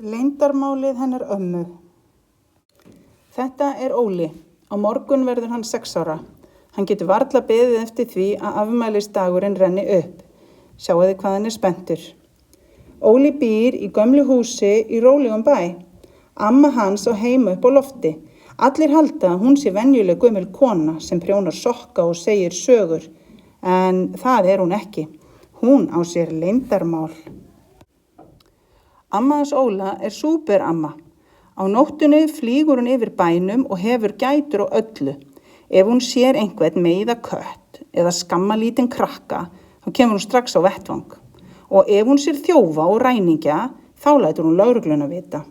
Leyndarmálið hennar ömmu. Þetta er Óli. Á morgun verður hann 6 ára. Hann getur varla beðið eftir því að afmælisdagurinn renni upp. Sjáu þið hvað hann er spenntur. Óli býr í gömlu húsi í rólegum bæ. Amma hans á heima upp á lofti. Allir halda að hún sé venjuleg gömul kona sem prjónar sokka og segir sögur. En það er hún ekki. Hún á sér leyndarmál. Amma hans Óla er súperamma. Á nóttunni flýgur hún yfir bænum og hefur gætur á öllu. Ef hún sér einhvern meiða kött eða skamma lítinn krakka, þá kemur hún strax á vettvang. Og ef hún sér þjófa og ræningja, þá lætur hún lögregluna vita.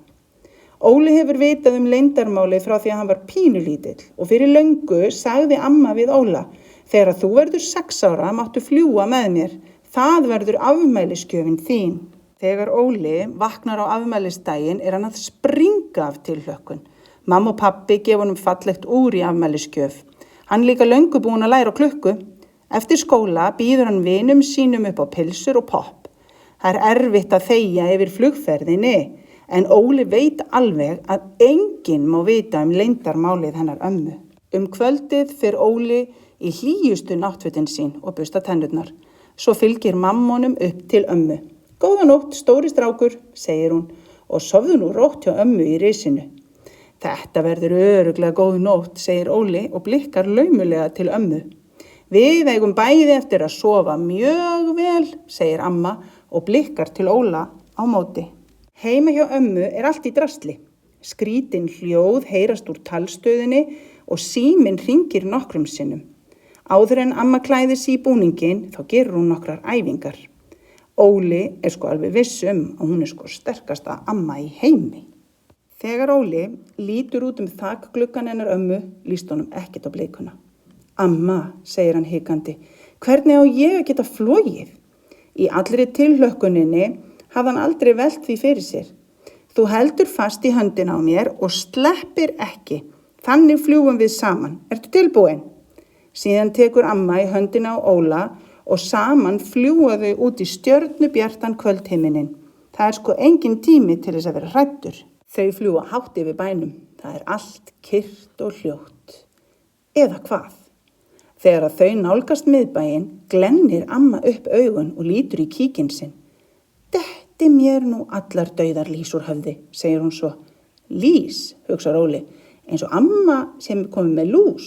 Óli hefur vitað leyndarmáli frá því að hann var pínulítill og fyrir löngu sagði amma við Óla: þegar þú verður 6 ára máttu fljúga með mér, það verður afmælisgjöfin þín. Þegar Óli vaknar á afmælisdaginn er hann að springa af tilhlökkun. Mamma og pabbi gefa honum fallegt úr í afmælisgjöf. Hann er líka löngu búinn að læra á klukku. Eftir skóla býður hann vinum sínum upp á pylsur og popp. Það er erfitt að þegja yfir flugferðinni, en Óli veit alveg að enginn má vita leyndarmálið hennar ömmu. Kvöldið fer Óli í hlýjustu náttfötin sín og bursta tennurnar. Svo fylgir mammonum upp til ömmu. Góða nótt, stóri strákur, segir hún, og sofðu nú rótt hjá ömmu í risinu. Þetta verður örugglega góð nótt, segir Óli og blikkar laumulega til ömmu. Við eigum bæði eftir að sofa mjög vel, segir amma og blikkar til Óla á móti. Heima hjá ömmu er allt í drasli. Skrítin hljóð heyrast úr talstöðinni og síminn hringir nokkrum sinnum. Áður en amma klæðir sig í búninginn, þá gerir hún nokkrar æfingar. Óli er alveg viss að hún er sterkasta amma í heimi. Þegar Óli lítur út þakgluggann hennar ömmu, líst honum ekkert á blikuna. Amma, segir hann hikandi, hvernig á ég að geta flogið? Í allri tilhlökkuninni hafði hann aldrei velt því fyrir sér. Þú heldur fast í höndina á mér og sleppir ekki. Þannig fljúgum við saman. Ertu tilbúin? Síðan tekur amma í höndina á Óla og saman fljúga þau út í stjörnubjartan kvöldhiminin. Það er engin tími til þess að vera hræddur. Þau fljúga hátt yfir bænum. Það er allt kyrrt og hljótt. Eða hvað? Þegar að þau nálgast miðbæinn, glennir amma upp augun og lítur í kíkinn sinn. Detti mér nú allar dauðar lýs úr höfði, segir hún svo. Lýs, hugsar Óli, eins og amma sem komið með lús.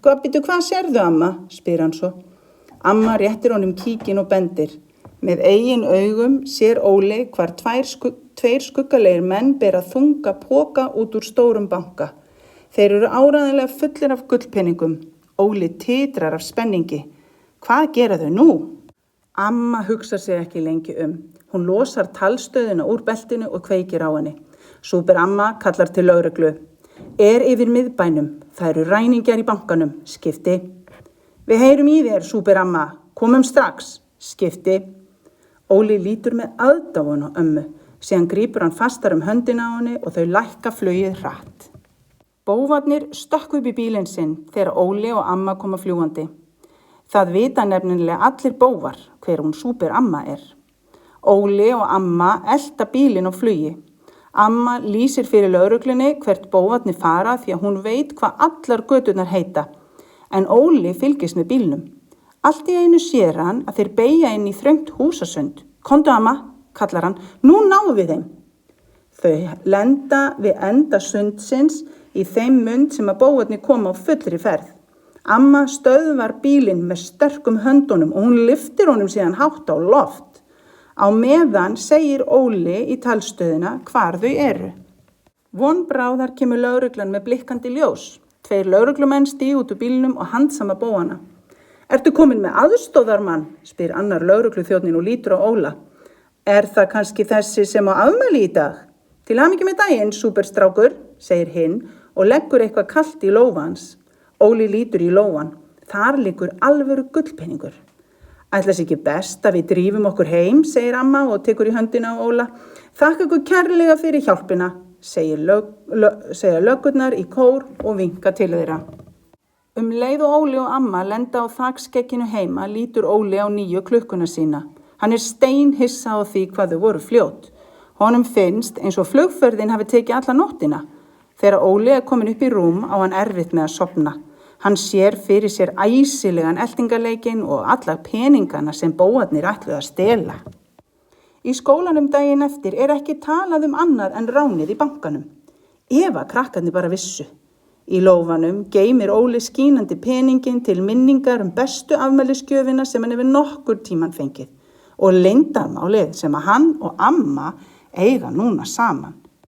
Hvað sérðu amma, spyr hann svo. Amma réttir honum kíkinn og bendir. Með eigin augum sér Óli hvar tveir skuggalegir menn bera þunga poka út úr stórum banka. Þeir eru áreiðanlega fullir af gullpenningum. Óli titrar af spenningi. Hvað gera þau nú? Amma hugsar sig ekki lengi Hún losar talstöðina úr beltinu og kveikir á henni. Súperamma kallar til lögreglu. Er yfir miðbænum. Það eru ræningjar í bankanum. Skipti. Við heyrum í þér, súperamma. Komum strax. Skipti. Óli lítur með aðdáun á ömmu. Síðan grípur hann fastar höndina á henni og þau lækka flugið hratt. Bófarnir stökkva upp í bílinn sinn þegar Óli og amma koma fljúgandi. Það vita nefnilega allir bófar hver hún súperamma er. Óli og amma elta bílinn á flugi. Amma lýsir fyrir lögreglunni hvert bófarnir fara því að hún veit hvað allar göturnar heita. En Óli fylgist með bílnum. Allt í einu sér hann að þeir beygja inn í þröngt húsasund. Komdu amma, kallar hann, nú náum við þeim. Þau lenda við enda sundsins í þeim mund sem að bófarnir koma á fullri ferð. Amma stöðvar bílinn með sterkum höndunum og hún lyftir honum síðan hátt á loft. Á meðan segir Óli í talstöðina hvar þau eru. Von bráðar kemur lögreglan með blikkandi ljós. 2 lögreglumenn stíga út úr bílnum og handsama bófana. Ertu komin með aðstoðarmann? Spyr annar lögregluþjónninn og lítur á Óla. Er það kannski þessi sem á afmæli í dag? Til hamingju með daginn, súperstrákur, segir hinn og leggur eitthvað kalt í lófa hans. Óli lítur í lófan. Þar liggur alvöru gullpenningur. Ætlas ekki best að við drífum okkur heim, segir amma og tekur í höndina á Óla. Þakka ykkur kærlega fyrir hjálpina, segja löggurnar í kór og vinka til þeirra. Leið og Óli og amma lenda á þakskegginu heima lítur Óli á nýju klukkuna sína. Hann er steinhissa á því hvað þau voru fljót. Honum finnst eins og flugferðin hafi tekið alla nóttina. Þegar Óli komin upp í rúm á hann erfitt með að sofna. Hann sér fyrir sér æsilegan eltingaleikinn og alla peningana sem bóarnir ætluðu að stela. Í skólanum daginn eftir ekki talað annað en ránið í bankanum. Ef að krakkarnir bara vissu. Í lófanum geymir Óli skínandi peningin til minningar bestu afmælisgjöfina sem hann hefur nokkur tíman fengið og leyndarmálið sem að hann og amma eiga núna saman.